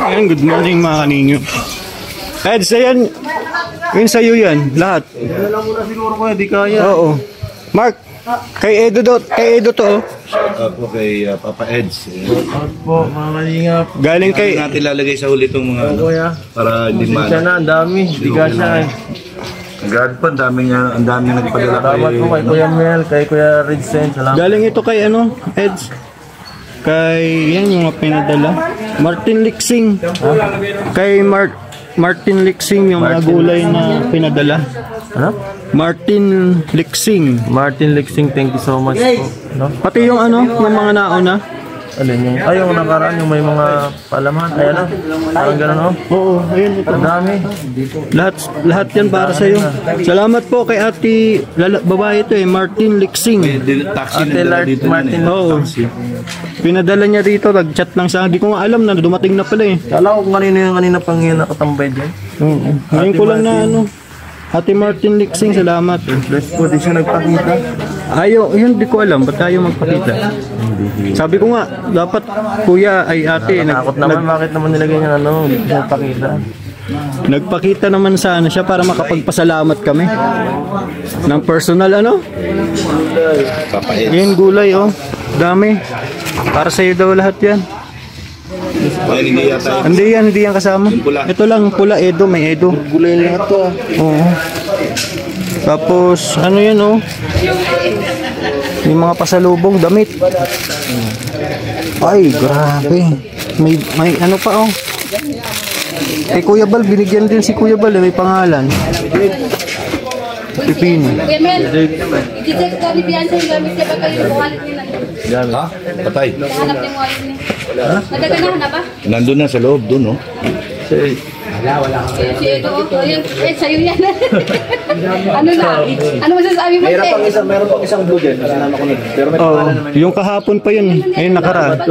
Ayan, good morning mga kaninyo. Eds, ayan. Yun sa'yo yan, lahat. Yan lang muna siguro ko, di kaya. Oo. Mark, kay Edo to. Shout out po kay Papa Eds. Shout po, mga kalingap. Galing kay... Natin lalagay sa huli itong mga Kuya. para hindi man. Siya na, ang dami. Di ka siya eh. God po, ang dami nagpadala Salamat po kay Kuya Mel, kay Kuya Redsen. Salamat. Galing ito kay ano, Eds. Kay, yan yung mga pinadala. Martin Lixing. Kay Martin Lixing yung mga gulay na pinadala. Ano? Martin Lixing. Martin Lixing, thank you so much po. No? Pati yung ano, yung mga nauna. Alin yung, ay yung nakaraan, yung may mga palaman. Ay ano, parang gano'n o. Oo, ayun ito. Ang dami. Lahat yan para sa iyo. Salamat po kay ate, babae ito Martin Lixing. Taxi Ate dito Martin. Oo. Pinadala niya dito, nag-chat lang siya. Hindi ko nga alam na dumating na pala eh. Kala ko kung kanina pang yun nakatambay dyan. Oo. Ngayon ko lang na ano. Ate Martin Lixing, salamat. Bless po, di siya nagpakita. Yun di ko alam, ba't tayo magpakita? Sabi ko nga, dapat kuya ay ate. Nakakot naman, bakit naman nilagay niya ano, hindi siya nagpakita. Nagpakita naman sana siya para makapagpasalamat kami. Ng personal ano? Papa Eds. Yan gulay oh. Dami. Para sa iyo daw lahat yan. Ayun, hindi yata. Hindi yan kasama. Pula. Ito lang, pula, Edo, may Edo. Gulay lahat to. Oo. Tapos, ano yan oh? Yung mga pasalubong, damit. Ay, grabe. May ano pa oh. Kay Kuya Bal, binigyan din si Kuya Bal, may pangalan. Pipino. Kuya Mel, i-check ko ni Bianca yung gamit niya ba kayo yung wallet niya nandun? Ha? Patay. Nahanap niya yung wallet niya. Nadaganahan na ba? Nandun na sa loob, doon, no? Si Edo, sa'yo yan. Ano na? Ano masasabi mo? Meron pang isang blue din, sinama ko na. Pero may pangalan naman. Yung kahapon pa yun. Ayun, nakaraan.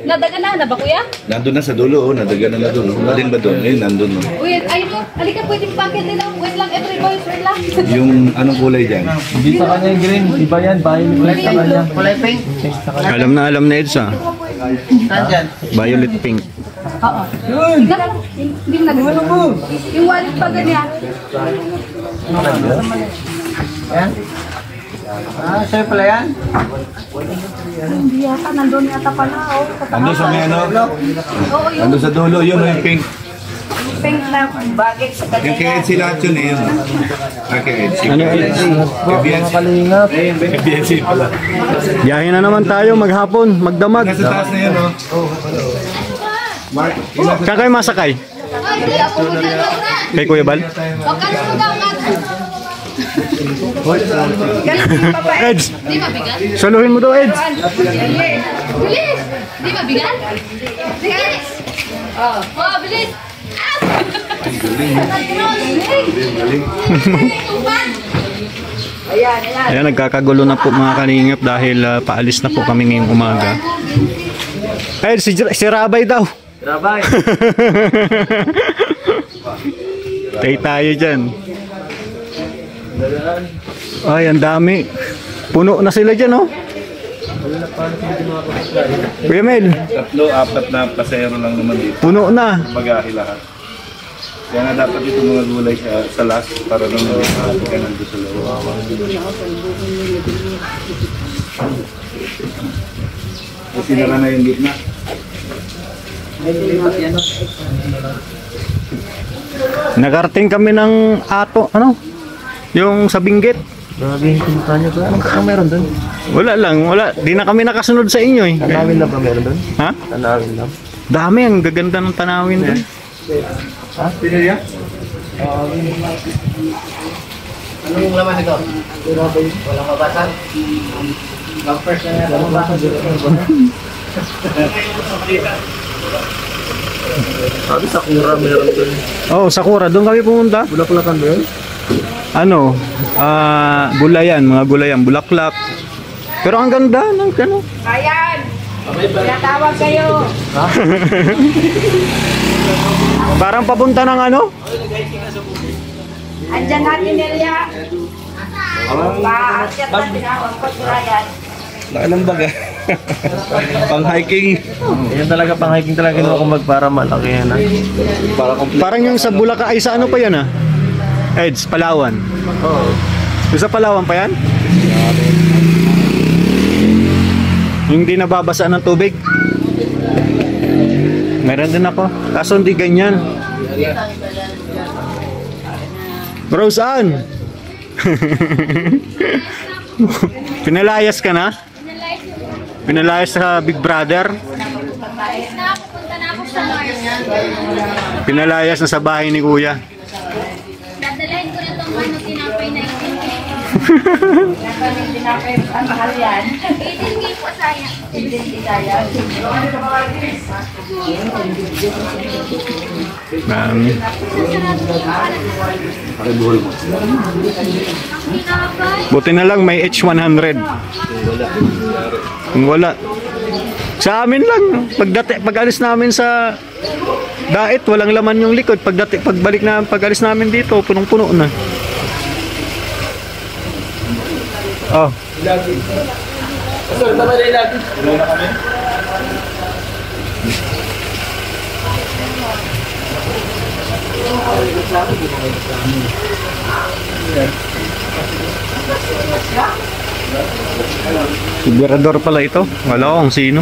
Nadaganahan na ba, kuya? Nandun na sa dulo, oh. Nadaganan na doon. Alin ba doon? Ayun, nandun, no? Uy, ayun o. Halika, pwedeng packet din ako. Wait lang, every boys, wait lang. Yung anong kulay dyan? Hindi sa kanya yung green, iba yan, bahay ni Bless sa kanya. Kulay pink? Alam na Edsa. Violet pink. Oo. Hindi mo nagawin mo. Yung wallet pa ganyan. Yan? Sa'yo pala yan? Hindi yata, nandun yata pala. Nandun sa may ano? Oo, yung Nandun sa dulo, yun, yung pink. pink na bagay sa kanya. Yung kay Ed sila yun, eh, yun. Kay Ed sila. Ano Ed? Mga kalingap. Kay BNC pala. Biyahe na naman tayo maghapon, magdamag. Nasa taas na yun, oh. Mark, Saan kayo masakay? Hindi ako magdadala. Kay Kuya Bal? Huwag ka nung daw nga. Eds, Di mabigat? saluhin mo daw Eds. Bilis! Di mabigat? Bilis! Oh, bilis! Ayan, nagkakagulo na po mga kalingap dahil paalis na po kami ngayong umaga. Eds, si Rabay daw. Rabay. Tay tayo dyan. Ay, ang dami. Puno na sila dyan, oh. Kuya Mel, 3-4 na pasero lang naman dito. puno na. Magahi lahat. Kaya nga dapat ito mga gulay sa last para naman ka nandun sa loob. Kasi nila na yung gitna. Nakarating kami ng ato, ano? Yung sa Benguet. Grabe yung pinunta niyo. Anong meron doon? Wala lang, wala. Di na kami nakasunod sa inyo eh. Tanawin lang ba meron doon? Ha? Tanawin lang. Dami, ang gaganda ng tanawin doon. Ha? Pinilya? Ano yung laman nito? Walang mabatan? Mag-first na yan. Walang mabatan. Sabi Sakura meron doon. Oh, Sakura, doon kami pumunta. Bulaklakan doon? Ano? Gulayan, mga gulayan, bulaklak. Pero ang ganda ng ano. Ayan! Tinatawag kayo! Parang papunta ng ano? Andyan natin, Nelia! Paakyat natin ako, Pagkurayan. Nakalang baga. Pang hiking. Yan talaga, pang-hiking talaga kinukumbag para malaki yan. Parang yung sa Bulacan, ay sa ano pa yan ah? Eds, Palawan. Oo. Yung sa Palawan pa yan? Yung di nababasa ng tubig? Meron din ako. Kaso hindi ganyan. Rose Ann! Pinalayas ka na? Pinalayas sa Big Brother? Pinalayas na sa bahay ni Kuya. Dadalahin ko na itong ano, tinapay na ito. Tinapay, ang mahal yan. 18K po, sayang. Hindi kaya. Dami. Buti na lang may H100. Kung wala. Sa amin lang, pag-alis namin sa Dait, walang laman yung likod. Pag-alis namin dito, punong-puno na. Oh. Liberador pala ito. Wala ko kung sino.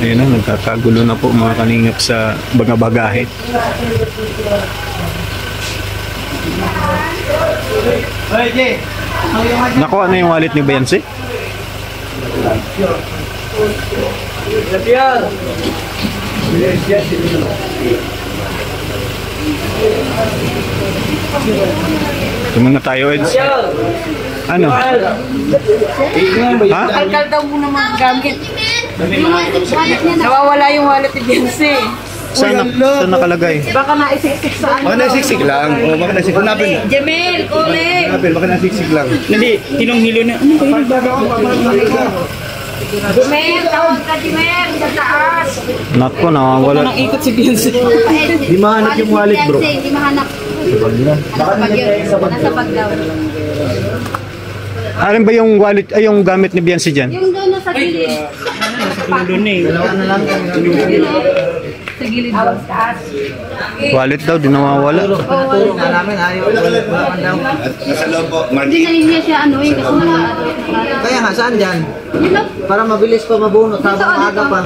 Ayun na, nagkakagulo na po mga kaningap sa bagabagahe. Naku, ano yung wallet ni Bayansi? Tumon na tayo, Eds. Ano? Ha? Alkal daw mo naman gamit. Nawawala yung wallet ni Beyonce. Saan nakalagay? Baka naisiksik sa ano. Baka nasiksik lang. O baka nasiksik. Hanapin. Jamil, uli! Hanapin, baka nasiksik lang. Hindi, tinonghilo na. Ano kayo Jamil, tawag ka Jamil, sa taas. Naku, nawawala. nang ikot si Beyonce? Di mahanap yung wallet, bro. Hindi mahanap. Nasa bag yun. Nasa bag daw. Ano ba yung wallet, ay yung gamit ni Beyonce dyan? Yung doon sa gilid. Doon eh. Sa gilid daw. Wallet daw, di nawawala. Nasa loob po, Hindi Marty. na niya siya ano eh. Kasi Kaya nga, saan dyan? yun lang. Para mabilis pa mabunot habang maaga pa.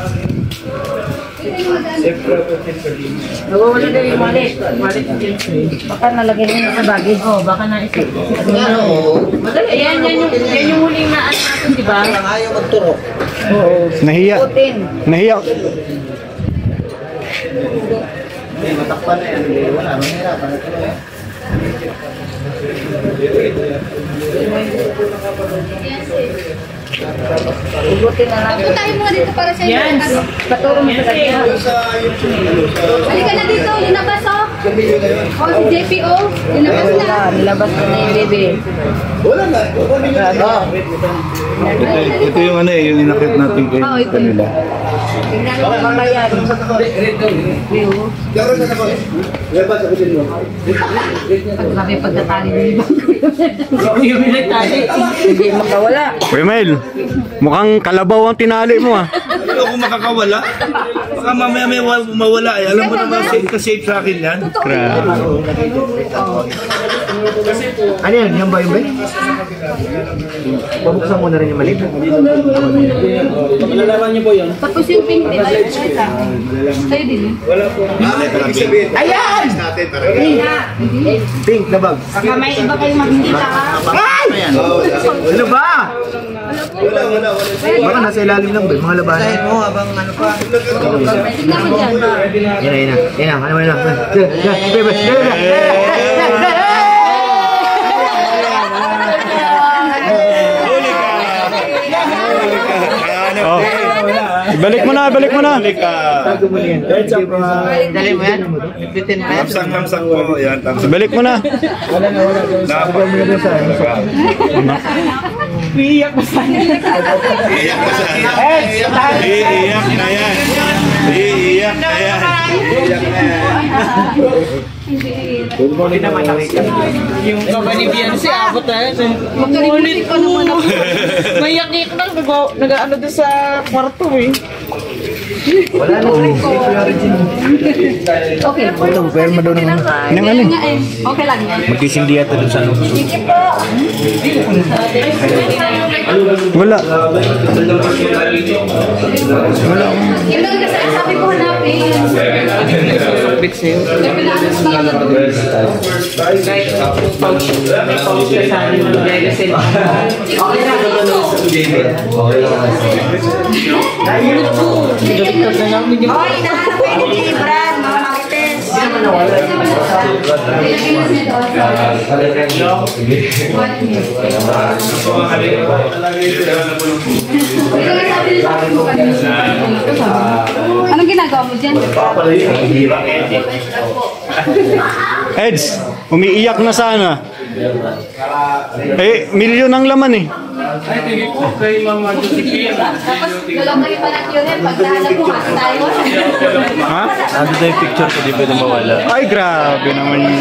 Nawawala daw yung wallet. Wallet ni Beyonce. Baka nalagay niya sa bagay. Oo, baka naisik. Madali, yan yung huling na ano natin, di ba? Parang ayaw magturo. Nahiya. Putin. Nahiya. Matakpan na yan. Wala, mahirapan na tuloy. Putin na lang. Puntahin mo nga dito para sa inyo. Yan. Paturo mo sa kanya. Halika na dito. Linabas oh. Oh, si JPO. Linabas na. Nilabas na yung baby. Ito yung ano eh, yung inakit natin kay kanila. Tingnan mo mamaya. Pag grabe pagkatali ng ibang hindi makawala. Uy, Mel, mukhang kalabaw ang tinali mo ah. Ano kung makakawala? Baka mamaya may mawala eh. Alam mo naman, safe sa akin yan. Grabe. Ano yan? Yan ba yung ba? Pabuksan mo na rin yung maliit. Malalaman niyo po yun. Tapos yung pink, di ba? Sa'yo din eh. Ayan! Pink na bag. Baka may iba kayong makikita ha. Ano ba? Baka nasa ilalim lang ba? Mga labanan. Dahil mo habang ano pa. Tignan mo dyan. Yan na. Ano mo yan? Oh. Balik mo na. Balik ka. Dali mo yan. Bitin mo yan. Tamsak po. Yan, tamsak. Balik mo na. Iiyak pa sa Iiyak na yan. Iiyak na yan. Yung kaba ni Beyonce, abot na yun eh. Makulit ko naman ako. Mayak-iyak na, nag-ano doon sa kwarto eh. Okay. Ito, pero mo daw naman. Nang ano? Okay lang yan. Mag-isindi ata doon sa loob. Sige po. Wala. Yun lang kasi ang sabi ko hanapin. Bit sa'yo. Pinanas na lang. Kahit pouch. May pouch ka sa akin. Magagay kasi. Okay na. Daliktad na lang medyo. Hoy, nahanapin ni Brad, mga marites. Anong ginagawa mo dyan? Eds, umiiyak na sana. Eh, milyon ang laman eh. Tapos, dalawang kayo pa nag-unit. Pag nahanap mo, hati tayo. Ha? Ando na yung picture ko, di pwede mawala. Ay, grabe naman yun.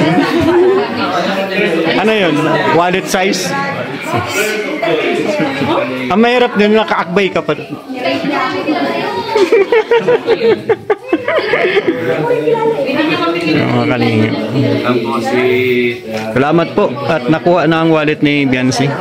Ano yun? Wallet size? Ang mahirap din, nakaakbay ka pa. Mga kalinga. Salamat po at nakuha na ang wallet ni Beyonce.